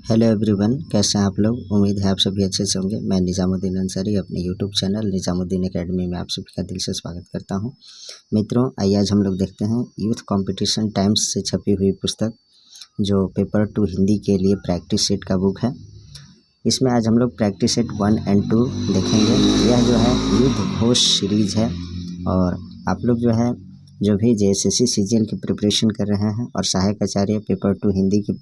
Hello everyone, कैसे हैं आप लोग। उम्मीद है आप सभी अच्छे से होंगे। मैं निजामुद्दीन अंसारी अपने यूट्यूब चैनल निजामुद्दीन एकेडमी में आप सभी का दिल से स्वागत करता हूं। मित्रों, आइए आज हम लोग देखते हैं यूथ कंपटीशन टाइम्स से छपी हुई पुस्तक जो पेपर 2 हिंदी के लिए प्रैक्टिस सेट का बुक है। इसमें आज हम लोग प्रैक्टिस सेट 1 और 2 देखेंगे। यह जो है युद्ध घोष सीरीज है और आप लोग जो है जो भी JSSC CGL की प्रिपरेशन कर रहे हैं और सहायक आचार्य पेपर 2 हिंदी की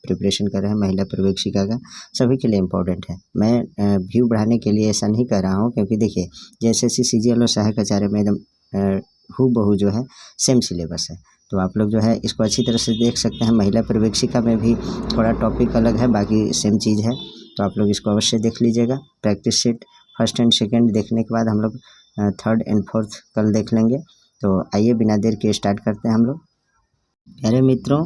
प्रिपरेशन कर रहे हैं, महिला प्रवेशिका का, सभी के लिए इम्पोर्टेंट है। मैं व्यू बढ़ाने के लिए ऐसा नहीं कर रहा हूं, क्योंकि देखिए JSSC CGL और सहायक आचार्य में एकदम हूबहू जो है सेम सिलेबस है। तो आप लोग जो है इसको अच्छी तरह से देख सकते हैं। महिला प्रवेशिका में भी थोड़ा टॉपिक अलग है, बाकी सेम चीज़ है, तो आप लोग इसको अवश्य देख लीजिएगा। प्रैक्टिस सेट 1 और 2 देखने के बाद हम लोग 3rd और 4th कल देख लेंगे। तो आइए बिना देर के स्टार्ट करते हैं हम लोग। प्यारे मित्रों,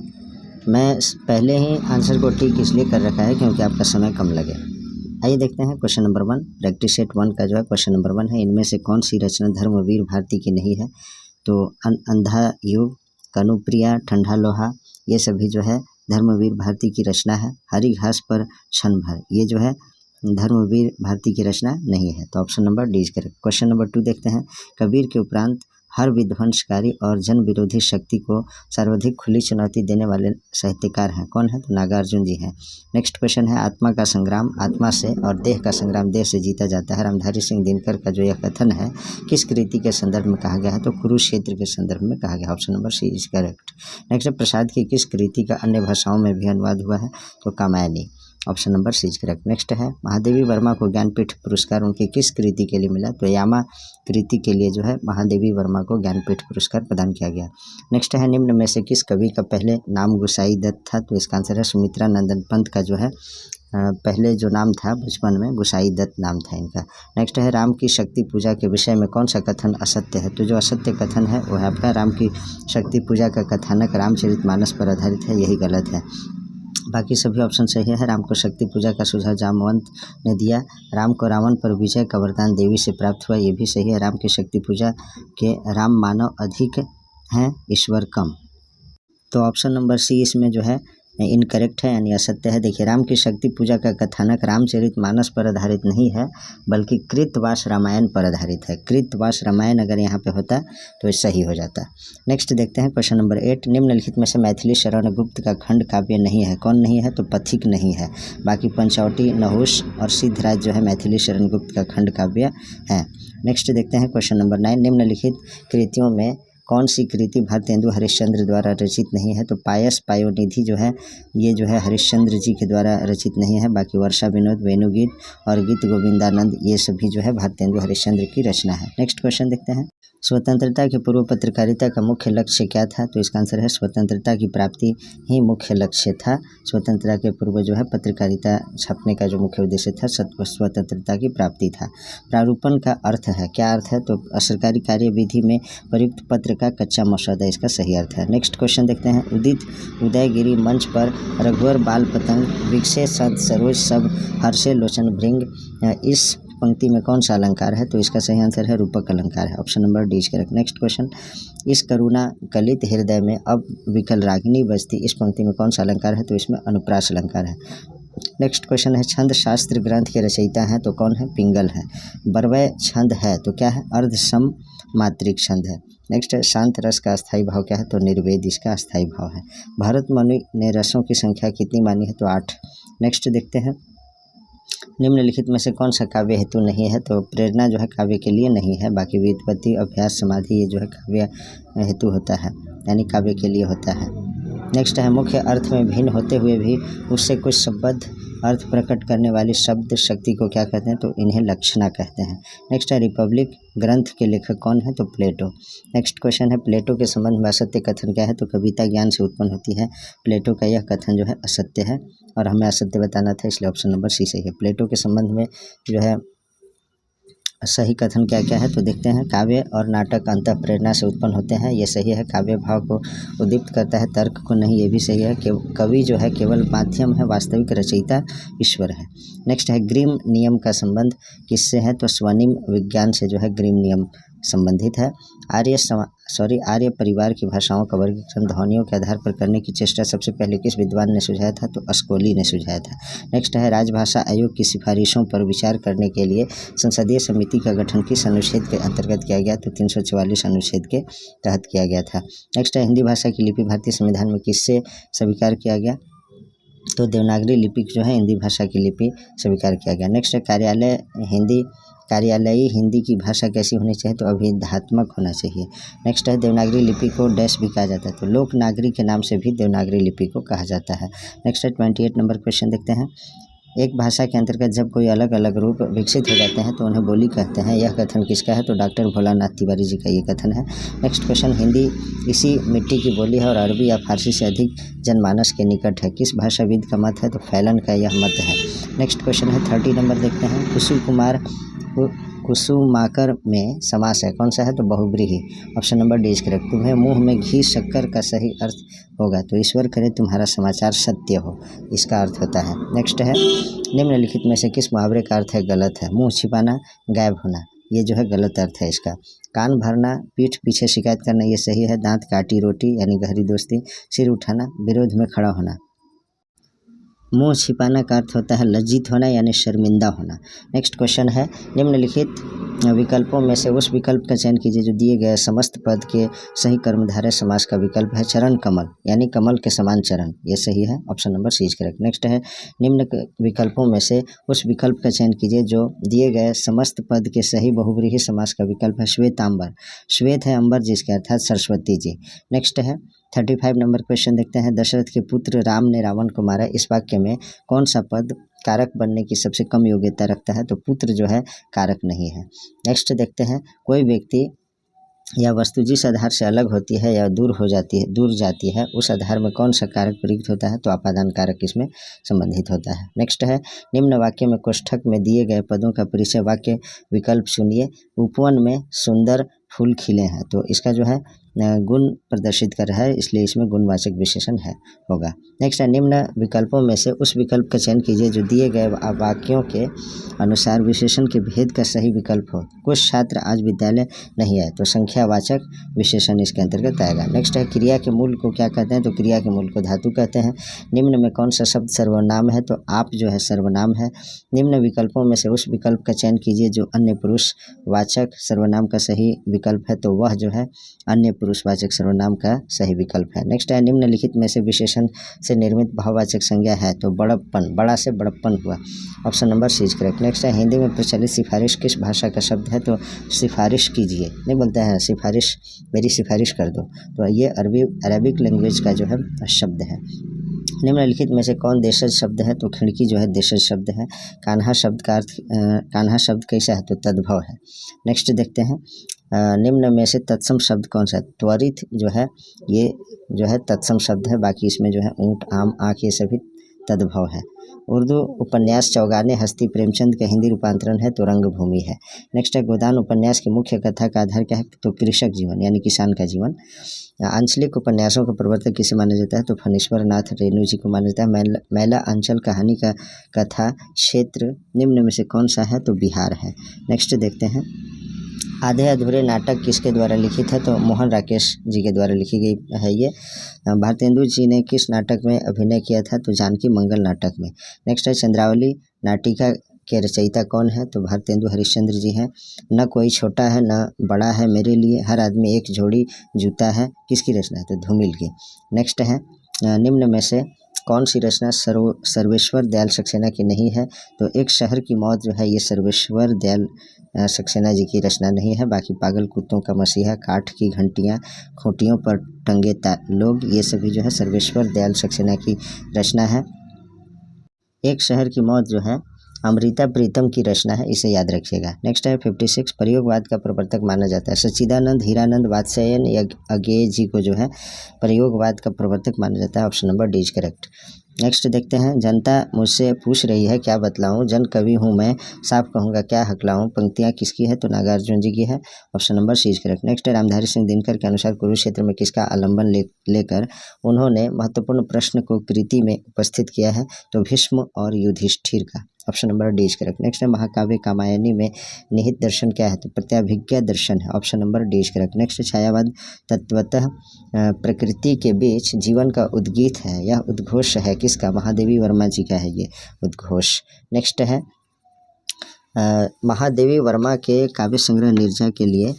मैं पहले ही आंसर को टिक इसलिए कर रखा है क्योंकि आपका समय कम लगे। आइए देखते हैं क्वेश्चन नंबर 1। प्रैक्टिस सेट 1 का जो है क्वेश्चन नंबर 1 है, इनमें से कौन सी रचना धर्मवीर भारती की नहीं है। तो अंधा युग, कनुप्रिया, ठंडा लोहा, ये सभी जो है धर्मवीर भारती की रचना है। हरी घास पर क्षण भर, ये जो है धर्मवीर भारती की रचना नहीं है। तो option number D is correct. Question number 2 देखते हैं। कबीर के उपरांत हर विध्वंसकारी और जन विरोधी शक्ति को सर्वाधिक खुली चुनौती देने वाले साहित्यकार हैं, कौन है। तो नागार्जुन जी हैं। नेक्स्ट क्वेश्चन है। आत्मा का संग्राम आत्मा से और देह का संग्राम देह से जीता जाता है, रामधारी सिंह दिनकर का जो यह कथन है किस कृति के संदर्भ में कहा गया है। तो कुरुक्षेत्र के संदर्भ में कहा गया। Option number C is correct. Next है। प्रसाद की किस कृति का अन्य भाषाओं में भी अनुवाद हुआ है। तो Kamayani, option number C is correct. Next है। महादेवी वर्मा को ज्ञानपीठ पुरस्कार उनकी किस कृति के लिए मिला। तो यामा कृति के लिए जो है महादेवी वर्मा को ज्ञानपीठ पुरस्कार प्रदान किया गया। नेक्स्ट है। निम्न में से किस कवि का पहले नाम गुसाई दत्त था। तो इसका आंसर है सुमित्रा नंदन पंत का जो है पहले जो नाम था बचपन में गुसाई दत्त नाम था इनका। नेक्स्ट है। राम की शक्ति पूजा के विषय में कौन सा कथन असत्य है। तो जो असत्य कथन है वो है आपका राम की शक्ति पूजा का कथानक रामचरितमानस पर आधारित है, यही गलत है। बाकी सभी ऑप्शन सही है। राम को शक्ति पूजा का सुझाव जामवंत ने दिया। राम को रावण पर विजय का वरदान देवी से प्राप्त हुआ, ये भी सही है। राम की शक्ति पूजा के राम मानव अधिक हैं, ईश्वर कम। तो ऑप्शन नंबर सी इसमें जो है इनकरेक्ट है, यानी असत्य है। देखिए, राम की शक्ति पूजा का कथानक रामचरितमानस पर आधारित नहीं है, बल्कि कृतवास रामायण पर आधारित है। कृतवास रामायण अगर यहाँ पे होता तो ये सही हो जाता। नेक्स्ट देखते हैं क्वेश्चन नंबर 8। निम्नलिखित में से मैथिली शरण गुप्त का खंड काव्य नहीं है, कौन नहीं है। तो पथिक नहीं है। बाकी पंचवटी, नहुष और सिद्धराज जो है मैथिली शरण गुप्त का खंड काव्य है। नेक्स्ट देखते हैं क्वेश्चन नंबर 9। निम्नलिखित कृतियों में कौन सी कृति भारतेंदु हरिश्चंद्र द्वारा रचित नहीं है। तो पायस पायोनिधि जो है ये जो है हरिश्चंद्र जी के द्वारा रचित नहीं है। बाकी वर्षा विनोद, वेणुगीत और गीत गोविंदानंद ये सभी जो है भारतेंदु हरिश्चंद्र की रचना है। नेक्स्ट क्वेश्चन देखते हैं। स्वतंत्रता के पूर्व पत्रकारिता का मुख्य लक्ष्य क्या था। तो इसका आंसर है स्वतंत्रता की प्राप्ति ही मुख्य लक्ष्य था। स्वतंत्रता के पूर्व जो है पत्रकारिता छापने का जो मुख्य उद्देश्य था स्वतंत्रता की प्राप्ति था। प्रारूपण का अर्थ है, क्या अर्थ है। तो सरकारी कार्यविधि में प्रयुक्त पत्र का कच्चा मसौदा, इसका सही अर्थ है। नेक्स्ट क्वेश्चन देखते हैं। उदित उदयगिरी मंच पर रघुवर बाल पतंग विकसे सद सरोज सब हर्षे लोचन भृंग, इस पंक्ति में कौन सा अलंकार है। तो इसका सही आंसर है रूपक अलंकार है। Option number D is correct. Next question. इस करुणा कलित हृदय में अब विकल रागिनी बजती, इस पंक्ति में कौन सा अलंकार है। तो इसमें अनुप्रास अलंकार है। नेक्स्ट क्वेश्चन है। छंद शास्त्र ग्रंथ के रचयिता हैं, तो कौन है। पिंगल है। बरवय छंद है तो क्या है। अर्धसम मात्रिक छंद है। नेक्स्ट है। शांत रस का अस्थायी भाव क्या है। तो निर्वेद इसका अस्थायी भाव है। भरत मुनि ने रसों की संख्या कितनी मानी है। तो 8। नेक्स्ट देखते हैं। निम्नलिखित में से कौन सा काव्य हेतु नहीं है। तो प्रेरणा जो है काव्य के लिए नहीं है। बाकी व्युत्पत्ति, अभ्यास, समाधि ये जो है काव्य हेतु होता है, यानी काव्य के लिए होता है। नेक्स्ट है। मुख्य अर्थ में भिन्न होते हुए भी उससे कुछ संबद्ध अर्थ प्रकट करने वाली शब्द शक्ति को क्या कहते हैं। तो इन्हें लक्षणा कहते हैं। नेक्स्ट है। रिपब्लिक ग्रंथ के लेखक कौन है। तो प्लेटो। नेक्स्ट क्वेश्चन है। प्लेटो के संबंध में असत्य कथन क्या है। तो कविता ज्ञान से उत्पन्न होती है, प्लेटो का यह कथन जो है असत्य है और हमें असत्य बताना था, इसलिए ऑप्शन नंबर सी सही है। प्लेटो के संबंध में जो है सही कथन क्या क्या है। तो देखते हैं। काव्य और नाटक अंतः प्रेरणा से उत्पन्न होते हैं, ये सही है। काव्य भाव को उद्दीप्त करता है, तर्क को नहीं, ये भी सही है। कवि जो है केवल माध्यम है, वास्तविक रचयिता ईश्वर है। नेक्स्ट है। ग्रीम नियम का संबंध किससे है। तो स्वनिम विज्ञान से जो है ग्रीम नियम संबंधित है। आर्य परिवार की भाषाओं का वर्गीकरण ध्वनियों के आधार पर करने की चेष्टा सबसे पहले किस विद्वान ने सुझाया था? तो अस्कोली ने सुझाया था। नेक्स्ट है, राजभाषा आयोग की सिफारिशों पर विचार करने के लिए संसदीय समिति का गठन किस अनुच्छेद के अंतर्गत किया गया? तो 344 अनुच्छेद के तहत किया गया था। नेक्स्ट है, हिंदी भाषा की लिपि भारतीय संविधान में किससे स्वीकार किया गया? तो देवनागरी लिपि जो है हिंदी भाषा की लिपि स्वीकार किया गया। नेक्स्ट है, कार्यालयी हिंदी की भाषा कैसी होनी चाहिए? तो अभिधात्मक होना चाहिए। नेक्स्ट है, देवनागरी लिपि को डैश भी कहा जाता है, तो लोकनागरी के नाम से भी देवनागरी लिपि को कहा जाता है। नेक्स्ट है, 28 नंबर क्वेश्चन देखते हैं। एक भाषा के अंतर्गत जब कोई अलग अलग रूप विकसित हो जाते हैं तो उन्हें बोली कहते हैं। यह कथन किसका है? तो डॉक्टर भोलानाथ तिवारी जी का ये कथन है। नेक्स्ट क्वेश्चन, हिंदी इसी मिट्टी की बोली है और अरबी या फारसी से अधिक जनमानस के निकट है, किस भाषाविद का मत है? तो फैलन का यह मत है। नेक्स्ट क्वेश्चन है 30 नंबर देखते हैं। कुसुमाकर में समास है, कौन सा है? तो बहुब्रीहि। Option number D is correct. तुम्हें मुंह में घी शक्कर का सही अर्थ होगा, तो ईश्वर करे तुम्हारा समाचार सत्य हो, इसका अर्थ होता है। नेक्स्ट है, निम्नलिखित में से किस मुहावरे का अर्थ है गलत है? मुंह छिपाना, गायब होना, ये जो है गलत अर्थ है इसका। कान भरना, पीठ पीछे शिकायत करना, ये सही है। दांत काटी रोटी यानी गहरी दोस्ती। सिर उठाना, विरोध में खड़ा होना। मुंह छिपाना का अर्थ होता है लज्जित होना यानी शर्मिंदा होना। नेक्स्ट क्वेश्चन है, निम्नलिखित विकल्पों में से उस विकल्प का चयन कीजिए जो दिए गए समस्त पद के सही कर्मधारय समास का विकल्प है। चरण कमल यानी कमल के समान चरण, ये सही है। Option number C is correct. Next है, निम्न विकल्पों में से उस विकल्प का चयन कीजिए जो दिए गए समस्त पद के सही बहुव्रीहि समास का विकल्प है। श्वेतांबर, श्वेत है अंबर जिसके अर्थात सरस्वती जी। नेक्स्ट है 35 नंबर क्वेश्चन देखते हैं। दशरथ के पुत्र राम ने रावण को मारा, इस वाक्य में कौन सा पद कारक बनने की सबसे कम योग्यता रखता है? तो पुत्र जो है कारक नहीं है। नेक्स्ट देखते हैं, कोई व्यक्ति या वस्तु जिस आधार से अलग होती है या दूर जाती है उस आधार में कौन सा कारक प्रयुक्त होता है? तो अपादान कारक इसमें संबंधित होता है। नेक्स्ट है, निम्न वाक्य में कोष्ठक में दिए गए पदों का परिचय वाक्य विकल्प चुनिए। उपवन में सुंदर फूल खिले हैं, तो इसका जो है गुण प्रदर्शित कर रहा है, इसलिए इसमें गुणवाचक विशेषण है होगा। नेक्स्ट है, निम्न विकल्पों में से उस विकल्प का चयन कीजिए जो दिए गए वाक्यों के अनुसार विशेषण के भेद का सही विकल्प हो। कुछ छात्र आज विद्यालय नहीं आए, तो संख्यावाचक विशेषण इसके अंतर्गत आएगा। नेक्स्ट है, क्रिया के मूल को क्या कहते हैं? तो क्रिया के मूल को धातु कहते हैं। निम्न में कौन सा शब्द सर्वनाम है? तो आप जो है सर्वनाम है। निम्न विकल्पों में से उस विकल्प का चयन कीजिए जो अन्य पुरुषवाचक सर्वनाम का सही विकल्प है, तो वह जो है अन्य पुरुषवाचक सर्वनाम का सही विकल्प है। नेक्स्ट है, निम्नलिखित में से विशेषण से निर्मित भाववाचक संज्ञा है, तो बड़प्पन, बड़ा से बड़प्पन हुआ। Option number C is correct. Next है, हिंदी में प्रचलित सिफारिश किस भाषा का शब्द है? तो सिफारिश कीजिए नहीं बोलते हैं, सिफारिश, मेरी सिफारिश कर दो, तो ये अरबिक लैंग्वेज का जो है शब्द है। निम्नलिखित में से कौन देशज शब्द है? तो खिड़की जो है देशज शब्द है। कान्हा शब्द का अर्थ कान्हा शब्द कैसा है? तो तद्भव है। नेक्स्ट देखते हैं, निम्न में से तत्सम शब्द कौन सा है? त्वरित जो है ये जो है तत्सम शब्द है, बाकी इसमें जो है ऊँट, आम, आँख, ये सभी तद्भव है। उर्दू उपन्यास चौगाने हस्ती प्रेमचंद का हिंदी रूपांतरण है, तो रंगभूमि है। नेक्स्ट है, गोदान उपन्यास की मुख्य कथा का आधार क्या है? तो कृषक जीवन यानी किसान का जीवन। आंचलिक उपन्यासों का प्रवर्तक किसे माना जाता है? तो फणीश्वर नाथ रेणु जी को माना जाता है। मैला अंचल कहानी का कथा क्षेत्र निम्न में से कौन सा है? तो बिहार है। नेक्स्ट देखते हैं, आधे अधूरे नाटक किसके द्वारा लिखित है? तो मोहन राकेश जी के द्वारा लिखी गई है ये। भारतेंदु जी ने किस नाटक में अभिनय किया था? तो जानकी मंगल नाटक में। नेक्स्ट है, चंद्रावली नाटिका के रचयिता कौन है? तो भारतेंदु हरिश्चंद्र जी हैं। न कोई छोटा है न बड़ा है मेरे लिए, हर आदमी एक जोड़ी जूता है, किसकी रचना है? तो धूमिल की। नेक्स्ट है, निम्न में से कौन सी रचना सर्वेश्वर दयाल सक्सेना की नहीं है? तो एक शहर की मौत जो है ये सर्वेश्वर दयाल सक्सेना जी की रचना नहीं है। बाकी पागल कुत्तों का मसीहा, काठ की घंटियाँ, खूंटियों पर टंगे लोग, ये सभी जो है सर्वेश्वर दयाल सक्सेना की रचना है। एक शहर की मौत जो है अमृता प्रीतम की रचना है, इसे याद रखिएगा। नेक्स्ट है 56, प्रयोगवाद का प्रवर्तक माना जाता है। सच्चिदानंद हीरानंद वात्स्यायन या अज्ञेय जी को जो है प्रयोगवाद का प्रवर्तक माना जाता है। Option number D is correct. Next देखते हैं, जनता मुझसे पूछ रही है क्या बतलाऊं, जन कवि हूँ मैं, साफ कहूँगा क्या हकलाऊं, पंक्तियाँ किसकी है? तो नागार्जुन जी की है। Option number C is correct. Next है, रामधारी सिंह दिनकर के अनुसार कुरुक्षेत्र में किसका आलंबन लेकर उन्होंने महत्वपूर्ण प्रश्न को कृति में उपस्थित किया है? तो भीष्म और युधिष्ठिर का। Option number D is correct. Next है महाकाव्य कामायनी में निहित दर्शन क्या है, तो प्रत्याभिज्ञा दर्शन है, option number D is correct. Next है छायावाद तत्वतः प्रकृति के बीच जीवन का उद्गीत है, यह उद्घोष है किसका, महादेवी वर्मा जी का है ये उद्घोष। नेक्स्ट है महादेवी वर्मा के काव्य संग्रह नीरजा के लिए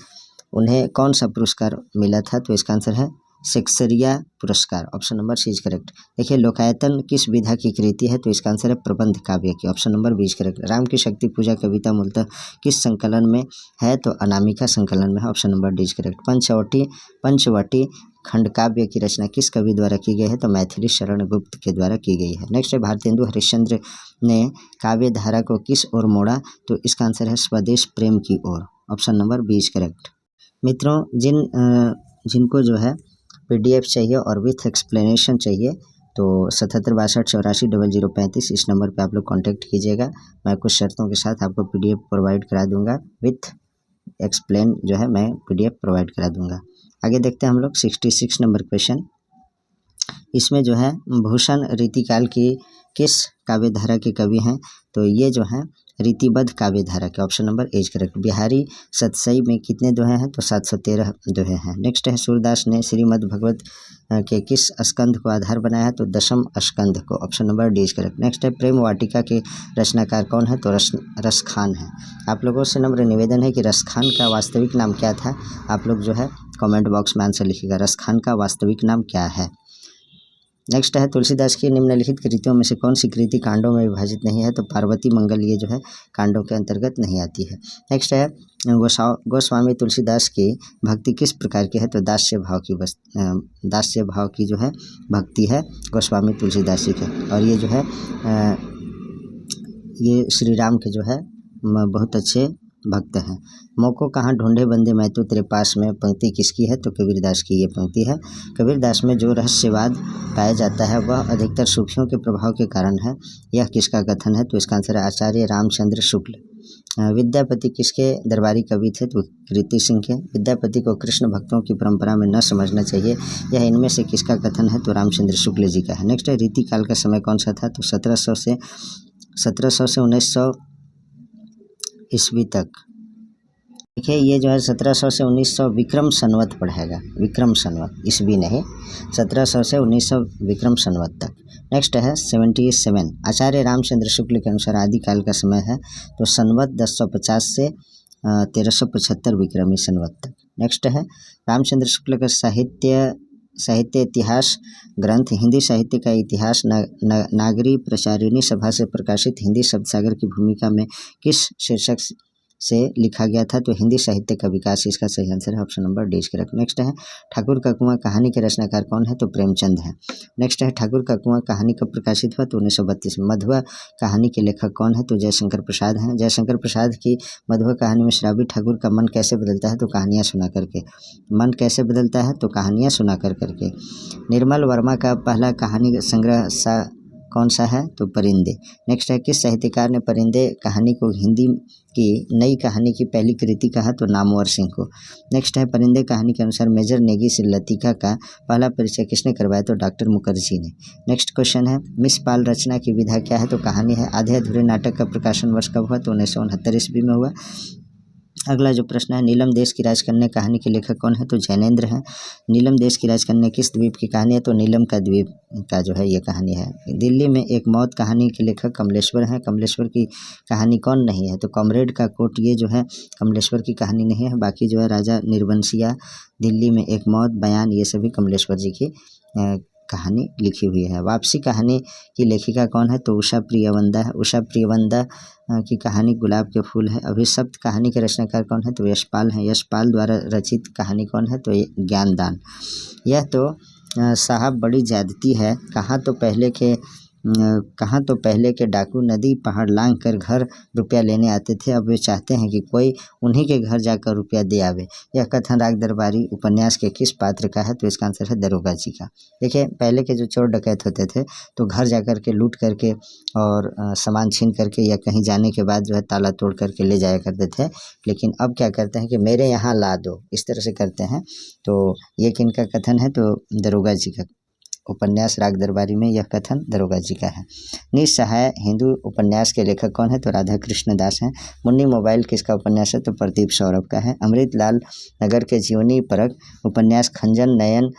उन्हें कौन सा पुरस्कार मिला था, तो इसका आंसर है शेक्सपियर पुरस्कार, option number C is correct. देखिए लोकायतन किस विधा की कृति है, तो इसका आंसर है प्रबंध काव्य की, option number B is correct. Ram की शक्ति पूजा कविता मूलतः किस संकलन में है, तो अनामिका संकलन में है, option number D is correct. Panchavati खंड काव्य की रचना किस कवि द्वारा की गई है, तो मैथिली शरण गुप्त के द्वारा की गई है। नेक्स्ट है भारतेंदु हरिश्चंद्र ने काव्य धारा को किस ओर मोड़ा, तो इसका आंसर है स्वदेश प्रेम की ओर, option number B is correct. मित्रों जिनको जो है PDF चाहिए और विथ एक्सप्लेनेशन चाहिए तो 7762840035 इस नंबर पे आप लोग कांटेक्ट कीजिएगा। मैं कुछ शर्तों के साथ आपको PDF प्रोवाइड करा दूंगा, विथ एक्सप्लेन जो है मैं PDF प्रोवाइड करा दूंगा। आगे देखते हैं हम लोग 66 नंबर क्वेश्चन। इसमें जो है भूषण रीतिकाल की किस काव्य धारा के कवि हैं, तो ये जो हैं रीतिबद्ध काव्य धारा के, option number A is correct. Bihari Satsai में कितने दोहे हैं, तो 713 दोहे हैं। नेक्स्ट है सूरदास ने श्रीमद् भगवत के किस स्कंध को आधार बनाया है, तो दशम स्कंध को, option number D is correct. Next है प्रेम वाटिका के रचनाकार कौन है, तो रसखान है। आप लोगों से नम्र निवेदन है कि रसखान का वास्तविक नाम क्या था, आप लोग जो है कमेंट बॉक्स में आंसर लिखिएगा, रसखान का वास्तविक नाम क्या है। नेक्स्ट है तुलसीदास की निम्नलिखित कृतियों में से कौन सी कृति कांडों में विभाजित नहीं है, तो पार्वती मंगल ये जो है कांडों के अंतर्गत नहीं आती है। नेक्स्ट है गोस्वामी तुलसीदास की भक्ति किस प्रकार की है, तो दास्य भाव की जो है भक्ति है गोस्वामी तुलसीदास जी के, और ये जो है ये श्री राम के जो है बहुत अच्छे भक्त हैं। मोको कहाँ ढूंढे बंदे मैं तो तेरे पास में पंक्ति किसकी है, तो कबीरदास की ये पंक्ति है। कबीरदास में जो रहस्यवाद पाया जाता है वह अधिकतर सूफियों के प्रभाव के कारण है, यह किसका कथन है, तो इसका आंसर है आचार्य रामचंद्र शुक्ल। विद्यापति किसके दरबारी कवि थे, तो कीर्ति सिंह के। विद्यापति को कृष्ण भक्तों की परंपरा में न समझना चाहिए, यह इनमें से किसका कथन है, तो रामचंद्र शुक्ल जी का है। नेक्स्ट है रीतिकाल का समय कौन सा था, तो 1700 से 1900 ईस्वी तक। देखिए ये जो है 1700 से 1900 विक्रम संवत पढ़ेगा, विक्रम संवत, ईस्वी नहीं, 1700 से 1900 विक्रम संवत तक। नेक्स्ट है 77 आचार्य रामचंद्र शुक्ल के अनुसार आदिकाल का समय है, तो संवत 1050 से 1375 विक्रमी संवत तक। नेक्स्ट है रामचंद्र शुक्ल का साहित्य इतिहास ग्रंथ हिंदी साहित्य का इतिहास नागरी प्रचारिणी सभा से प्रकाशित हिंदी शब्दसागर की भूमिका में किस शीर्षक से लिखा गया था, तो हिंदी साहित्य का विकास, इसका सही आंसर है option number D is correct. Next है ठाकुर का कुआं कहानी के रचनाकार कौन है, तो प्रेमचंद है। नेक्स्ट है ठाकुर का कुआं कहानी कब प्रकाशित हुआ, तो 1932 में। मधुआ कहानी के लेखक कौन है, तो जयशंकर प्रसाद हैं। जयशंकर प्रसाद की मधुआ कहानी में श्रावी ठाकुर का मन कैसे बदलता है, तो कहानियाँ सुना करके। मन कैसे बदलता है, तो कहानियाँ सुना करके। निर्मल वर्मा का पहला कहानी संग्रह कौन सा है, तो परिंदे। नेक्स्ट है किस साहित्यकार ने परिंदे कहानी को हिंदी की नई कहानी की पहली कृति कहा, तो नामवर सिंह को। नेक्स्ट है परिंदे कहानी के अनुसार मेजर नेगी से लतिका का पहला परिचय किसने करवाया, तो डॉक्टर मुखर्जी ने। नेक्स्ट क्वेश्चन है मिस पाल रचना की विधा क्या है, तो कहानी है। आधे अधूरे नाटक का प्रकाशन वर्ष कब हुआ, तो 1969 ईस्वी में हुआ। अगला जो प्रश्न है नीलम देश की राजकन्या कहानी के लेखक कौन है, तो जैनेन्द्र हैं। नीलम देश की राजकन्या किस द्वीप की कहानी है, तो नीलम का द्वीप का जो है ये कहानी है। दिल्ली में एक मौत कहानी के लेखक कमलेश्वर हैं। कमलेश्वर की कहानी कौन नहीं है, तो कॉमरेड का कोट ये जो है कमलेश्वर की कहानी नहीं है। बाकी जो है राजा निर्वंशिया, दिल्ली में एक मौत, बयान, ये सभी कमलेश्वर जी की कहानी लिखी हुई है। वापसी कहानी की लेखिका कौन है, तो उषा प्रियवंदा है। उषा प्रियवंदा की कहानी गुलाब के फूल है। अभिशप्त कहानी के रचनाकार कौन है, तो यशपाल हैं। यशपाल द्वारा रचित कहानी कौन है, तो ज्ञानदान। यह तो साहब बड़ी ज्यादती है, कहाँ तो पहले के डाकू नदी पहाड़ लांघ कर घर रुपया लेने आते थे, अब वे चाहते हैं कि कोई उन्हीं के घर जाकर रुपया दे आवे। यह कथन राग दरबारी उपन्यास के किस पात्र का है, तो इसका आंसर है दरोगा जी का। देखिए पहले के जो चोर डकैत होते थे तो घर जा कर के लूट करके और सामान छीन करके या कहीं जाने के बाद जो है ताला तोड़ करके ले जाया करते थे, लेकिन अब क्या करते हैं कि मेरे यहाँ ला दो, इस तरह से करते हैं। तो ये किनका कथन है, तो दरोगा जी का उपन्यास राग दरबारी में यह कथन दरोगा जी का है। निस्सहाय हिंदू उपन्यास के लेखक कौन है? तो राधा कृष्ण दास हैं। मुन्नी मोबाइल किसका उपन्यास है? तो प्रदीप सौरभ का है। अमृतलाल नगर के जीवनी परक उपन्यास खंजन नयन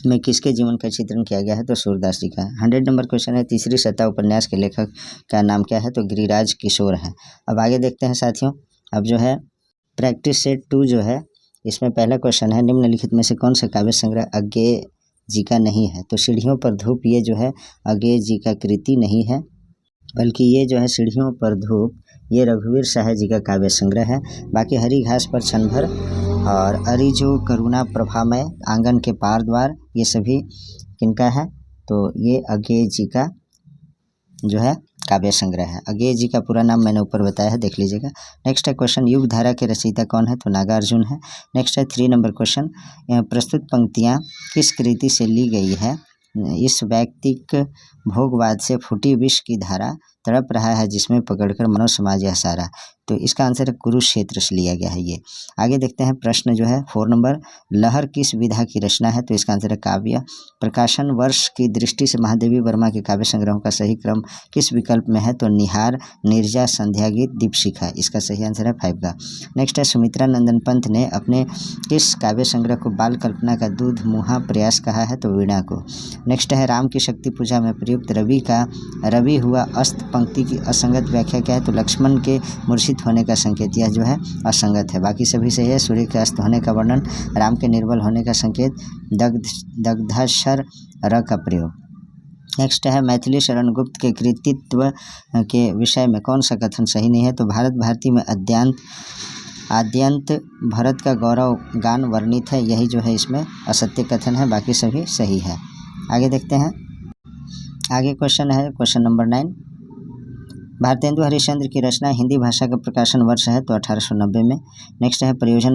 में किसके जीवन का चित्रण किया गया है? तो सूरदास जी का है। 100 नंबर क्वेश्चन है, तीसरी सत्ता उपन्यास के लेखक का नाम क्या है? तो गिरिराज किशोर है। अब आगे देखते हैं साथियों। अब जो है प्रैक्टिस सेट 2 जो है, इसमें पहला क्वेश्चन है, निम्नलिखित में से कौन सा काव्य संग्रह अज्ञेय जी का नहीं है? तो सीढ़ियों पर धूप ये जो है अज्ञेय जी का कृति नहीं है, बल्कि ये जो है सीढ़ियों पर धूप ये रघुवीर शाह जी का काव्य संग्रह है। बाकी हरी घास पर क्षण भर और अरिजो करुणा प्रभामय आंगन के पार द्वार ये सभी किनका है? तो ये अज्ञेय जी का जो है काव्य संग्रह है। अज्ञेय जी का पूरा नाम मैंने ऊपर बताया है, देख लीजिएगा। नेक्स्ट है क्वेश्चन, युग धारा के रचयिता कौन है? तो नागार्जुन है। नेक्स्ट है 3 नंबर क्वेश्चन, प्रस्तुत पंक्तियाँ किस कृति से ली गई है? इस वैयक्तिक भोगवाद से फूटी विष की धारा तड़प रहा है जिसमें पकड़कर मनो समाज यह सारा। तो इसका आंसर है कुरुक्षेत्र से लिया गया है ये। आगे देखते हैं प्रश्न जो है 4 नंबर, लहर किस विधा की रचना है? तो इसका आंसर है काव्य। प्रकाशन वर्ष की दृष्टि से महादेवी वर्मा के काव्य संग्रहों का सही क्रम किस विकल्प में है? तो निहार, नीरजा, संध्या गीत, दीपशिखा। इसका सही आंसर है 5 का। नेक्स्ट है सुमित्रा नंदन पंत ने अपने किस काव्य संग्रह को बाल कल्पना का दूध मुहा प्रयास कहा है? तो वीणा को। नेक्स्ट है राम की शक्ति पूजा में प्रयुक्त रवि हुआ अस्त पंक्ति की असंगत व्याख्या क्या है? तो लक्ष्मण के मूर्छित होने का संकेत, यह जो है असंगत है। बाकी सभी सही है। सूर्य के अस्त होने का वर्णन, राम के निर्बल होने का संकेत, दग्धाक्षर र का प्रयोग। नेक्स्ट है मैथिली शरण गुप्त के कृतित्व के विषय में कौन सा कथन सही नहीं है? तो भारत भारती में आद्यंत भरत का गौरव गान वर्णित है, यही जो है इसमें असत्य कथन है, बाकी सभी सही है। आगे देखते हैं। आगे क्वेश्चन है क्वेश्चन नंबर 9, भारतेंदु हरिश्चंद्र की रचना हिंदी भाषा का प्रकाशन वर्ष है? तो 1890 में। नेक्स्ट है प्रयोजन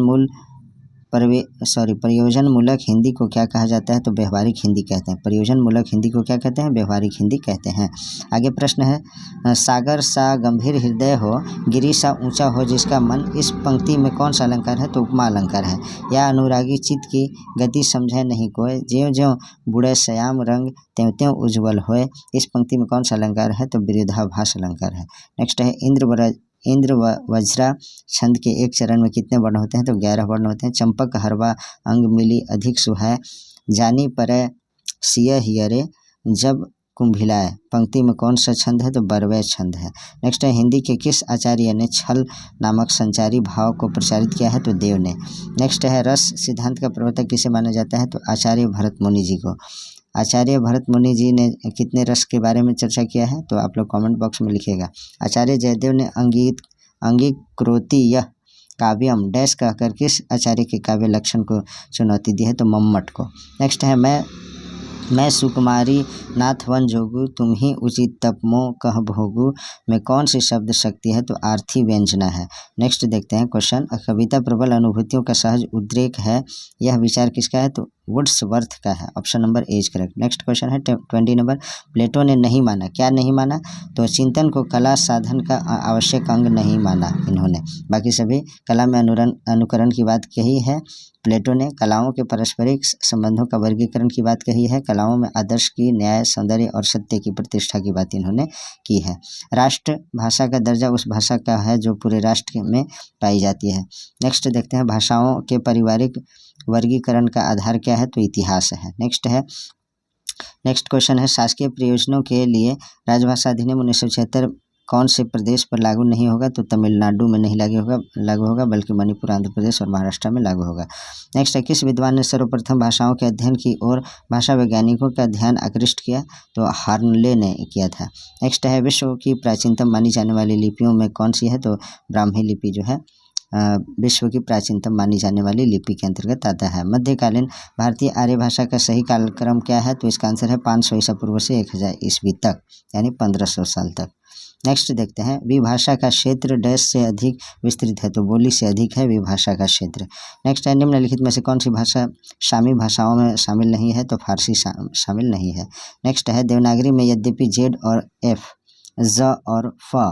मूलक हिंदी को क्या कहा जाता है? तो व्यवहारिक हिंदी कहते हैं। प्रयोजन मूलक हिंदी को क्या कहते हैं? व्यवहारिक हिंदी कहते हैं। आगे प्रश्न है, सागर सा गंभीर हृदय हो, गिरि सा ऊंचा हो जिसका मन, इस पंक्ति में कौन सा अलंकार है? तो उपमा अलंकार है। या अनुरागी चित्त की गति समझे नहीं कोय, ज्यों ज्यों बुढ़े श्याम रंग त्यों त्यों उज्ज्वल होए, इस पंक्ति में कौन सा अलंकार है? तो विरोधाभास अलंकार है। नेक्स्ट है इंद्र वज्रा छंद के एक चरण में कितने वर्ण होते हैं? तो 11 वर्ण होते हैं। चंपक हरवा अंग मिली अधिक सुहाय, जानी परे सिय हियरे जब कुंभिलाए, पंक्ति में कौन सा छंद है? तो बरवै छंद है। नेक्स्ट है हिंदी के किस आचार्य ने छल नामक संचारी भाव को प्रचारित किया है? तो देव ने। नेक्स्ट है रस सिद्धांत का प्रवर्तक किसे माना जाता है? तो आचार्य भरत मुनि जी को। आचार्य भरत मुनि जी ने कितने रस के बारे में चर्चा किया है? तो आप लोग कमेंट बॉक्स में लिखिएगा। आचार्य जयदेव ने अंगीकृति यह काव्यम डैश कहकर किस आचार्य के काव्य लक्षण को चुनौती दी है? तो मम्मट को। नेक्स्ट है मैं सुकुमारी नाथ वन जोगू, तुम ही उचित तप मो कह भोगू में कौन सी शब्द शक्ति है? तो आर्थी व्यंजना है। नेक्स्ट देखते हैं क्वेश्चन, कविता प्रबल अनुभूतियों का सहज उद्रेक है, यह विचार किसका है? तो वुड्सवर्थ का है। Option number A is correct. Next question है 20 नंबर, प्लेटो ने नहीं माना, क्या नहीं माना? तो चिंतन को कला साधन का आवश्यक अंग नहीं माना इन्होंने। बाकी सभी कला में अनुकरण की बात कही है प्लेटो ने। कलाओं के पारस्परिक संबंधों का वर्गीकरण की बात कही है। कलाओं में आदर्श की, न्याय, सौंदर्य और सत्य की प्रतिष्ठा की बात इन्होंने की है। राष्ट्र भाषा का दर्जा उस भाषा का है जो पूरे राष्ट्र में पाई जाती है। नेक्स्ट देखते हैं, भाषाओं के पारिवारिक वर्गीकरण का आधार क्या है? तो इतिहास है। नेक्स्ट क्वेश्चन है, शासकीय प्रयोजनों के लिए राजभाषा अधिनियम 1976 कौन से प्रदेश पर लागू नहीं होगा? तो तमिलनाडु में नहीं लागू होगा बल्कि मणिपुर, आंध्र प्रदेश और महाराष्ट्र में लागू होगा। नेक्स्ट है, किस विद्वान ने सर्वप्रथम भाषाओं के अध्ययन की ओर भाषा वैज्ञानिकों का ध्यान आकृष्ट किया? तो हार्नले ने किया था। नेक्स्ट है, विश्व की प्राचीनतम मानी जाने वाली लिपियों में कौन सी है? तो ब्राह्मी लिपि जो है विश्व की प्राचीनतम मानी जाने वाली लिपि के अंतर्गत आता है। मध्यकालीन भारतीय आर्य भाषा का सही कालक्रम क्या है? तो इसका आंसर है 500 ईसा पूर्व से 1000 ईस्वी तक, यानी 1500 साल तक। नेक्स्ट देखते हैं, विभाषा का क्षेत्र डैश से अधिक विस्तृत है? तो बोली से अधिक है विभाषा का क्षेत्र। नेक्स्ट है, निम्नलिखित में से कौन सी भाषा शामी भाषाओं में शामिल नहीं है? तो फारसी शामिल नहीं है। नेक्स्ट है, देवनागरी में यद्यपि जेड और एफ, ज और फ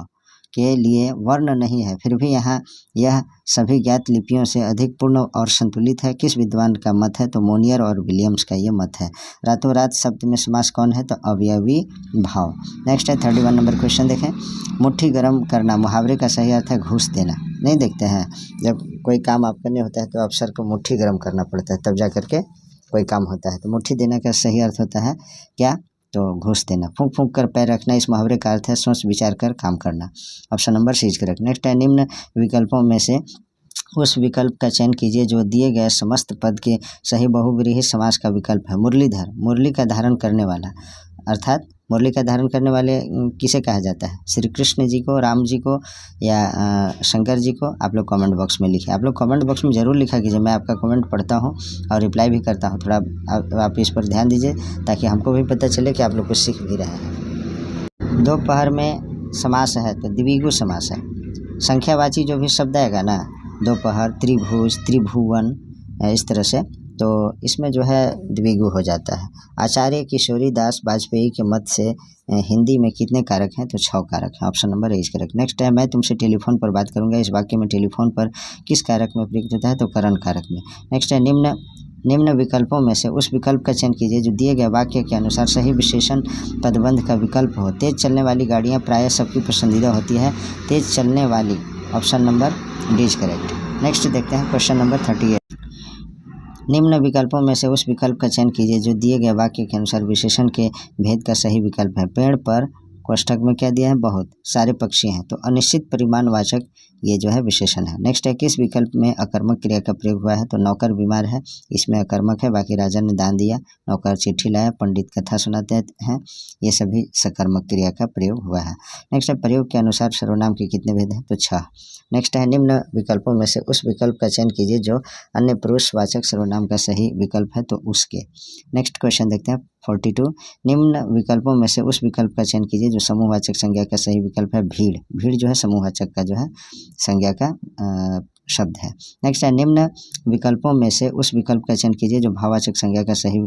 के लिए वर्ण नहीं है, फिर भी यहाँ यह सभी ज्ञात लिपियों से अधिक पूर्ण और संतुलित है। किस विद्वान का मत है? तो मोनियर और विलियम्स का ये मत है। रातों रात शब्द में समास कौन है? तो अवयवी भाव। नेक्स्ट है 31 नंबर क्वेश्चन देखें। मुट्ठी गर्म करना मुहावरे का सही अर्थ है घूस देना। नहीं देखते हैं, जब कोई काम आप करने होता है तो अफसर को मुट्ठी गर्म करना पड़ता है, तब जा करके कोई काम होता है। तो मुट्ठी देने का सही अर्थ होता है क्या? तो घूस देना। फूंक फूंक कर पैर रखना, इस मुहावरे का अर्थ है सोच विचार कर काम करना। Option number C correct. Next है निम्न विकल्पों में से उस विकल्प का चयन कीजिए जो दिए गए समस्त पद के सही बहुव्रीहि समास का विकल्प है। मुरलीधर, मुरली का धारण करने वाला, अर्थात मुरली का धारण करने वाले किसे कहा जाता है? श्री कृष्ण जी को, राम जी को, या शंकर जी को? आप लोग कमेंट बॉक्स में लिखिए। आप लोग कमेंट बॉक्स में ज़रूर लिखा कीजिए, मैं आपका कमेंट पढ़ता हूँ और रिप्लाई भी करता हूँ। थोड़ा आप इस पर ध्यान दीजिए ताकि हमको भी पता चले कि आप लोग कुछ सीख भी रहे हैं। दोपहर में समास है तो द्विगु समास है। संख्यावाची जो भी शब्द आएगा ना, दोपहर, त्रिभुज, त्रिभुवन, इस तरह से, तो इसमें जो है द्विगु हो जाता है। आचार्य किशोरी दास वाजपेयी के मत से हिंदी में कितने कारक हैं? तो 6 कारक हैं। Option number is correct. Next है मैं तुमसे टेलीफोन पर बात करूंगा, इस वाक्य में टेलीफोन पर किस कारक में प्रयुक्त होता है? तो करण कारक में। नेक्स्ट है निम्न विकल्पों में से उस विकल्प का चयन कीजिए जो दिए गए वाक्य के अनुसार सही विशेषण पदबंध का विकल्प हो। तेज चलने वाली गाड़ियाँ प्रायः सबकी पसंदीदा होती है। तेज चलने वाली, option number D is correct. Next देखते हैं क्वेश्चन नंबर 38। निम्न विकल्पों में से उस विकल्प का चयन कीजिए जो दिए गए वाक्य के अनुसार विशेषण के भेद का सही विकल्प है। पेड़ पर, कोष्ठक में क्या दिया है? बहुत सारे पक्षी हैं, तो अनिश्चित परिमाणवाचक ये जो है विशेषण है। नेक्स्ट है किस विकल्प में अकर्मक क्रिया का प्रयोग हुआ है? तो नौकर बीमार है, इसमें अकर्मक है। बाकी राजा ने दान दिया, नौकर चिट्ठी लाया, पंडित कथा सुनाते हैं, ये सभी सकर्मक क्रिया का प्रयोग हुआ है। नेक्स्ट है प्रयोग के अनुसार सर्वनाम के कितने भेद हैं? तो 6। नेक्स्ट है निम्न विकल्पों में से उस विकल्प का चयन कीजिए जो अन्य पुरुषवाचक सर्वनाम का सही विकल्प है, तो उसके। नेक्स्ट क्वेश्चन देखते हैं 42। निम्न विकल्पों में से उस विकल्प का चयन कीजिए जो समूहवाचक संज्ञा का सही विकल्प है। भीड़, भीड़ जो है समूहवाचक का जो है संज्ञा का शब्द है। नेक्स्ट है निम्न विकल्पों में से उस विकल्प का चयन कीजिए जो भाववाचक संज्ञा का सही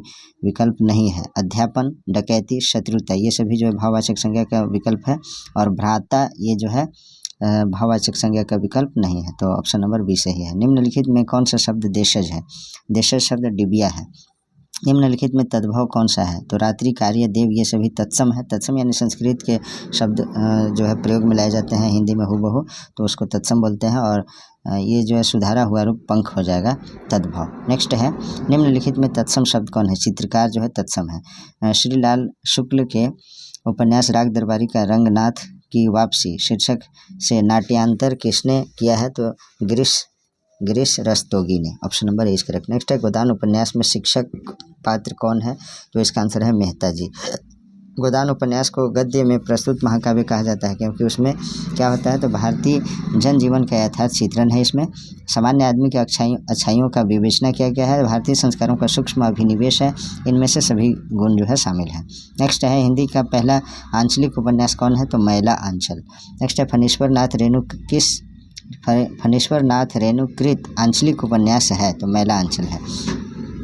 विकल्प नहीं है। अध्यापन, डकैती, शत्रुता, ये सभी जो है भाववाचक संज्ञा का विकल्प है। और भ्राता ये जो है भाववाचक संज्ञा का विकल्प नहीं है, तो ऑप्शन नंबर बी सही है। निम्नलिखित में कौन सा शब्द देशज है? देशज शब्द डिबिया है। निम्नलिखित में तद्भव कौन सा है? तो रात्रि, कार्य, देव, ये सभी तत्सम है। तत्सम यानी संस्कृत के शब्द जो है प्रयोग में लाए जाते हैं हिंदी में हूबहू, तो उसको तत्सम बोलते हैं। और ये जो है सुधारा हुआ रूप पंख हो जाएगा तद्भव। नेक्स्ट है निम्नलिखित में तत्सम शब्द कौन है? चित्रकार जो है तत्सम है। श्रीलाल शुक्ल के उपन्यास राग दरबारी का रंगनाथ की वापसी शीर्षक से नाट्यांतर किसने किया है? तो गिरीश रस्तोगी ने। Option number is correct. Next है गोदान उपन्यास में शिक्षक पात्र कौन है? तो इसका आंसर है मेहता जी। गोदान उपन्यास को गद्य में प्रस्तुत महाकाव्य कहा जाता है क्योंकि उसमें क्या होता है? तो भारतीय जनजीवन का यथार्थ चित्रण है। इसमें सामान्य आदमी की अच्छाइयों का विवेचना किया गया है। भारतीय संस्कारों का सूक्ष्म अभिनिवेश है। इनमें से सभी गुण जो है शामिल हैं। नेक्स्ट है हिंदी का पहला आंचलिक उपन्यास कौन है? तो मैला आंचल। नेक्स्ट है फणीश्वर नाथ रेणुकृत आंचलिक उपन्यास है? तो मैला आंचल है।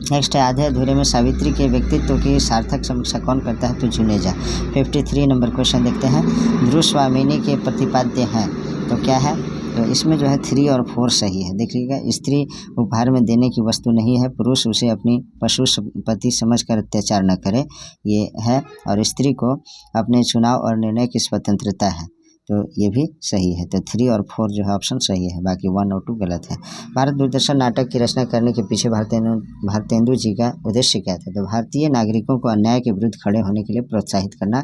नेक्स्ट है आधे अधूरे में सावित्री के व्यक्तित्व की सार्थक समीक्षा कौन करता है? तो जुनेजा। 53 नंबर क्वेश्चन देखते हैं। ध्रुव स्वामिनी के प्रतिपाद्य हैं, तो क्या है? तो इसमें जो है 3 और 4 सही है। देखिएगा, स्त्री उपहार में देने की वस्तु नहीं है, पुरुष उसे अपनी पशु संपत्ति समझकर अत्याचार न करे, ये है। और स्त्री को अपने चुनाव और निर्णय की स्वतंत्रता है, तो ये भी सही है। तो 3 और 4 जो है ऑप्शन सही है, बाकी 1 और 2 गलत है। भारत दूरदर्शन नाटक की रचना करने के पीछे भारतेंदु जी का उद्देश्य क्या था? तो भारतीय नागरिकों को अन्याय के विरुद्ध खड़े होने के लिए प्रोत्साहित करना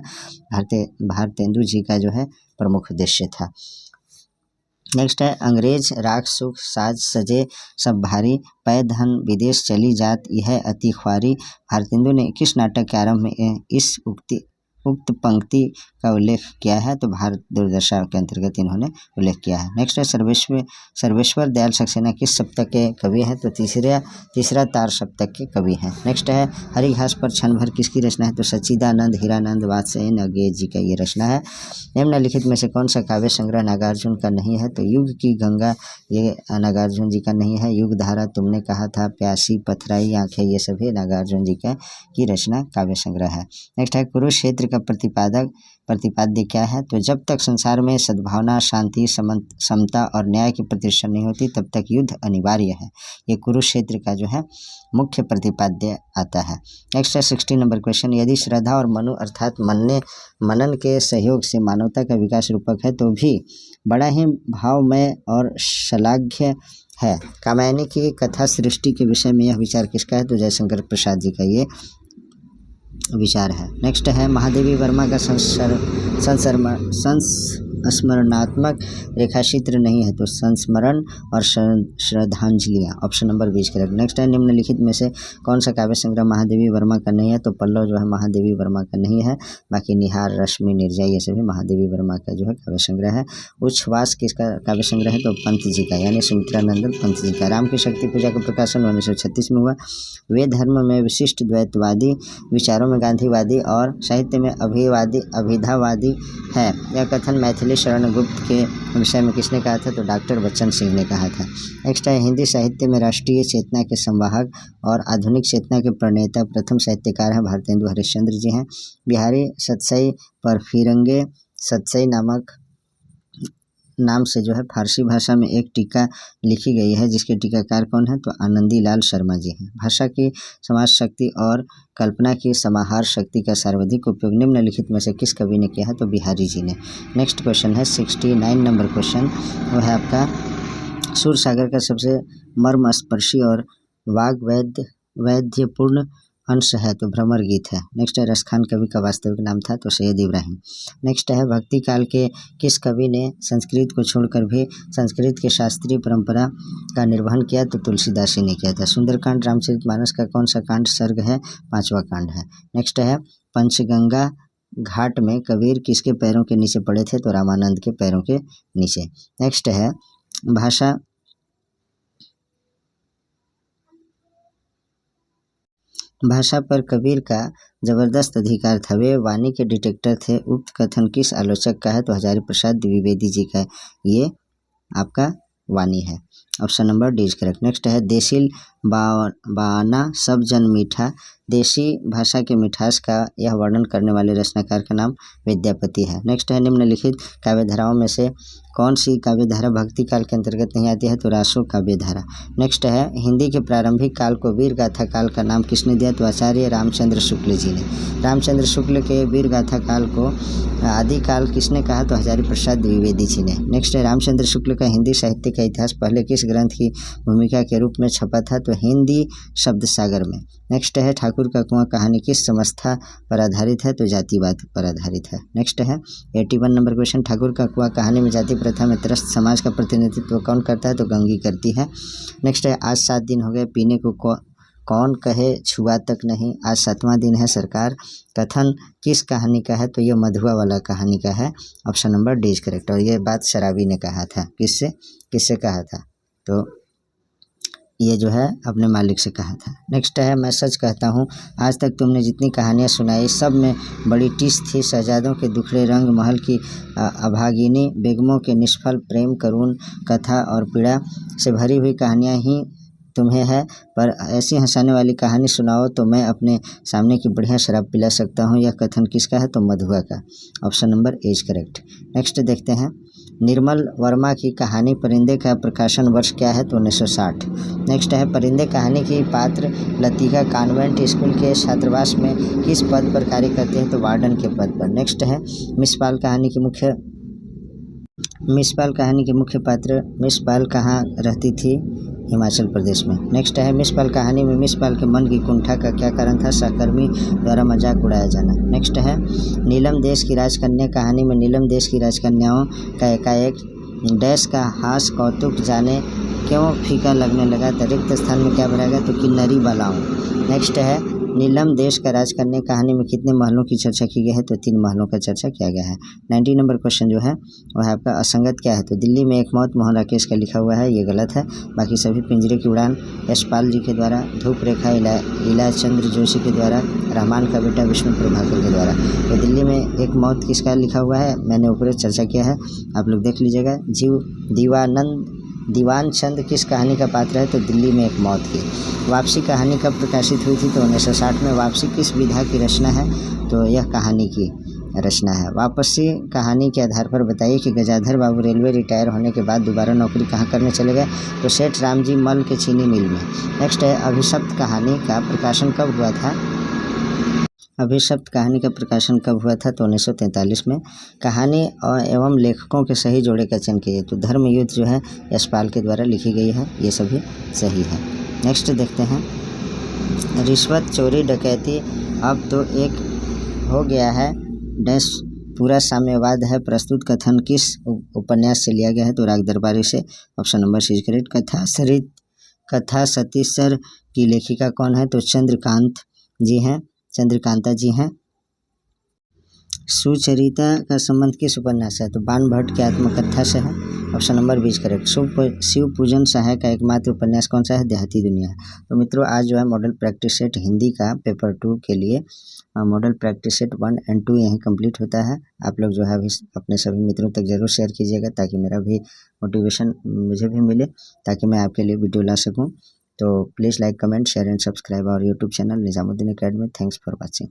भारतेंदु जी का जो है प्रमुख उद्देश्य था। नेक्स्ट है अंग्रेज राख सुख साज सजे सब भारी, पै धन विदेश चली जात यह अति ख्वारी। भारतेंदु ने किस नाटक के आरंभ में इस उक्त पंक्ति का उल्लेख किया है? तो भारत दूरदर्शन के अंतर्गत इन्होंने उल्लेख किया है। नेक्स्ट है सर्वेश्वर दयाल सक्सेना किस सप्तक के कवि हैं? तो तीसरा तार सप्तक के कवि हैं। नेक्स्ट है हरी घास पर क्षण भर किसकी रचना है? तो सच्चिदानंद हीरानंद वात्स्यायन अज्ञेय जी का ये रचना है। निम्नलिखित में से कौन सा काव्य संग्रह नागार्जुन का नहीं है? तो युग की गंगा ये नागार्जुन जी का नहीं है। युग धारा, तुमने कहा था, प्यासी, पथराई आंखें, ये सभी नागार्जुन जी की रचना काव्य संग्रह है। नेक्स्ट है कुरुक्षेत्र का प्रतिपादक प्रतिपाद्य क्या है? तो जब तक संसार में सद्भावना, शांति, समता और न्याय की प्रतिष्ठा नहीं होती तब तक युद्ध अनिवार्य है। ये कुरुक्षेत्र का जो है मुख्य प्रतिपाद्य आता है। नेक्स्ट है 60 नंबर क्वेश्चन, यदि श्रद्धा और मनु अर्थात मनन के सहयोग से मानवता का विकास रूपक है तो भी बड़ा ही भावमय और श्लाघ्य है। कात्यायनी की कथा सृष्टि के विषय में यह विचार किसका है? तो जयशंकर प्रसाद जी का ये विचार है। नेक्स्ट है महादेवी वर्मा का संस्मरणात्मक रेखाचित्र नहीं है, तो संस्मरण और श्रद्धांजलियाँ, ऑप्शन नंबर 20 करेक्ट। नेक्स्ट है निम्नलिखित में से कौन सा काव्य संग्रह महादेवी वर्मा का नहीं है? तो पल्लव जो है महादेवी वर्मा का नहीं है, बाकी निहार, रश्मि, निर्जय ये सभी महादेवी वर्मा का जो है काव्य संग्रह है। उच्छ्वास किसका काव्य संग्रह है? तो पंत जी का, यानी सुमित्रानंदन पंत जी का। राम की शक्ति पूजा का प्रकाशन 1936 में हुआ। वेद धर्म में विशिष्ट द्वैतवादी विचारों में गांधीवादी और साहित्य में अभिधावादी है। यह कथन मैथिली शरण गुप्त के विषय में किसने कहा था? तो डॉक्टर बच्चन सिंह ने कहा था। नेक्स्ट है हिंदी साहित्य में राष्ट्रीय चेतना के संवाहक और आधुनिक चेतना के प्रणेता प्रथम साहित्यकार हैं भारतेंदु हरिश्चंद्र जी हैं। बिहारी सतसई पर फिरंगे सतसई नाम से जो है फारसी भाषा में एक टीका लिखी गई है, जिसके टीकाकार कौन है? तो आनंदी लाल शर्मा जी हैं। भाषा की समाज शक्ति और कल्पना की समाहार शक्ति का सर्वाधिक उपयोग निम्नलिखित में से किस कवि ने किया है? तो बिहारी जी ने। नेक्स्ट क्वेश्चन है 69 नंबर क्वेश्चन, वो है आपका सूरसागर का सबसे मर्मस्पर्शी और वैद्यपूर्ण अंश है, तो भ्रमर गीत है। नेक्स्ट है रसखान कवि का वास्तविक नाम था? तो सैयद इब्राहिम। नेक्स्ट है भक्ति काल के किस कवि ने संस्कृत को छोड़कर भी संस्कृत के शास्त्रीय परंपरा का निर्वहन किया? तो तुलसीदास ने किया था। सुंदरकांड रामचरितमानस का कौन सा कांड सर्ग है? 5वां कांड है। नेक्स्ट है पंचगंगा घाट में कबीर किसके पैरों के नीचे पड़े थे? तो रामानंद के पैरों के नीचे। नेक्स्ट है भाषा पर कबीर का जबरदस्त अधिकार था, वे वाणी के डिटेक्टर थे। उक्त कथन किस आलोचक का है? तो हजारी प्रसाद द्विवेदी जी का ये आपका वाणी है, option number D is correct. Next है देशील बाना सब जन मीठा, देशी भाषा के मिठास का यह वर्णन करने वाले रचनाकार का नाम विद्यापति है। नेक्स्ट है निम्नलिखित काव्यधाराओं में से कौन सी काव्यधारा भक्ति काल के अंतर्गत नहीं आती है? तो रासो काव्यधारा। नेक्स्ट है हिंदी के प्रारंभिक काल को वीर गाथा काल का नाम किसने दिया? तो आचार्य रामचंद्र शुक्ल जी ने। रामचंद्र शुक्ल के वीर गाथा काल को आदि काल किसने कहा? तो हजारी प्रसाद द्विवेदी जी ने। नेक्स्ट है रामचंद्र शुक्ल का हिंदी साहित्य का इतिहास पहले किस ग्रंथ की भूमिका के रूप में छपा था? तो हिंदी शब्द सागर में। नेक्स्ट है ठाकुर का कुआं कहानी किस समस्या पर आधारित है? तो जातिवाद पर आधारित है। नेक्स्ट है 81 नंबर क्वेश्चन, ठाकुर का कुआं कहानी में जाति प्रथा में त्रस्त समाज का प्रतिनिधित्व कौन करता है? तो गंगी करती है। नेक्स्ट है आज 7 दिन हो गए पीने को कौन कहे छुआ तक नहीं, आज 7वां दिन है सरकार, कथन किस कहानी का है? तो ये मधुआ वाला कहानी का है, option number D is correct. और ये बात शराबी ने कहा था। किससे कहा था? तो ये जो है अपने मालिक से कहा था। नेक्स्ट है मैं सच कहता हूँ, आज तक तुमने जितनी कहानियाँ सुनाई सब में बड़ी टिस थी। शहजादों के दुखड़े रंग, महल की अभागिनी बेगमों के निष्फल प्रेम, करुण कथा और पीड़ा से भरी हुई कहानियाँ ही तुम्हें है, पर ऐसी हंसाने वाली कहानी सुनाओ तो मैं अपने सामने की बढ़िया शराब पिला सकता हूँ। यह कथन किसका है? तो मधुआ का, option number A is correct. Next देखते हैं निर्मल वर्मा की कहानी परिंदे का प्रकाशन वर्ष क्या है? तो 1960। नेक्स्ट है परिंदे कहानी की पात्र लतिका कान्वेंट स्कूल के छात्रावास में किस पद पर कार्य करते हैं? तो वार्डन के पद पर। नेक्स्ट है मिसपाल कहानी की मुख्य पात्र मिसपाल कहाँ रहती थी? हिमाचल प्रदेश में। नेक्स्ट है मिसपाल कहानी में मिसपाल के मन की कुंठा का क्या कारण था? सहकर्मी द्वारा मजाक उड़ाया जाना। नेक्स्ट है नीलम देश की राजकन्या कहानी में नीलम देश की राजकन्याओं का एकाएक डैश का हास कौतुक जाने क्यों फीका लगने लगा? तो रिक्त स्थान में क्या भरा गया? तो किन्नरी बालाओं। नेक्स्ट है नीलम देश का राज करने कहानी में कितने महलों की चर्चा की गई है? तो 3 महलों का चर्चा किया गया है। 90 नंबर क्वेश्चन जो है वह है आपका असंगत क्या है? तो दिल्ली में एक मौत मोहन राकेश का लिखा हुआ है, ये गलत है। बाकी सभी पिंजरे की उड़ान यशपाल जी के द्वारा, धूप रेखा इला चंद्र जोशी के द्वारा, रहमान का बेटा विष्णु प्रभाकर के द्वारा। तो दिल्ली में एक मौत किसका लिखा हुआ है? मैंने ऊपर चर्चा किया है, आप लोग देख लीजिएगा। दीवान चंद किस कहानी का पात्र है? तो दिल्ली में एक मौत की। वापसी कहानी कब प्रकाशित हुई थी? तो 1960 में। वापसी किस विधा की रचना है? तो यह कहानी की रचना है। वापसी कहानी के आधार पर बताइए कि गजाधर बाबू रेलवे रिटायर होने के बाद दोबारा नौकरी कहाँ करने चले गए, तो सेठ रामजी मल के चीनी मिल में। नेक्स्ट है अभिशप्त कहानी का प्रकाशन कब हुआ था। अभिशप्त कहानी का प्रकाशन कब हुआ था, तो 1943 में। कहानी एवं लेखकों के सही जोड़े का चयन कीजिए, तो धर्म युद्ध जो है यशपाल के द्वारा लिखी गई है, ये सभी सही है। नेक्स्ट देखते हैं, रिश्वत चोरी डकैती अब तो एक हो गया है डैश पूरा साम्यवाद है, प्रस्तुत कथन किस उपन्यास से लिया गया है, तो राग दरबारी से। Option number C correct. Katha Satisar की लेखिका कौन है, तो चंद्रकांत जी हैं, चंद्रकांता जी हैं। सुचरिता का संबंध किस उपन्यास है, तो बाण भट्ट की आत्मकथा से है। Option number 20 correct. शिव पूजन सहाय का एकमात्र उपन्यास कौन सा है, देहाती दुनिया है। तो मित्रों आज जो है मॉडल प्रैक्टिस सेट हिंदी का पेपर 2 के लिए मॉडल प्रैक्टिस सेट 1 और 2 यहीं कंप्लीट होता है। आप लोग जो है अभी अपने सभी मित्रों तक जरूर शेयर कीजिएगा, ताकि मेरा भी मोटिवेशन मुझे भी मिले, ताकि मैं आपके लिए वीडियो ला सकूँ। तो please like, comment, share and subscribe our YouTube channel Nizamuddin academy. Thanks for watching.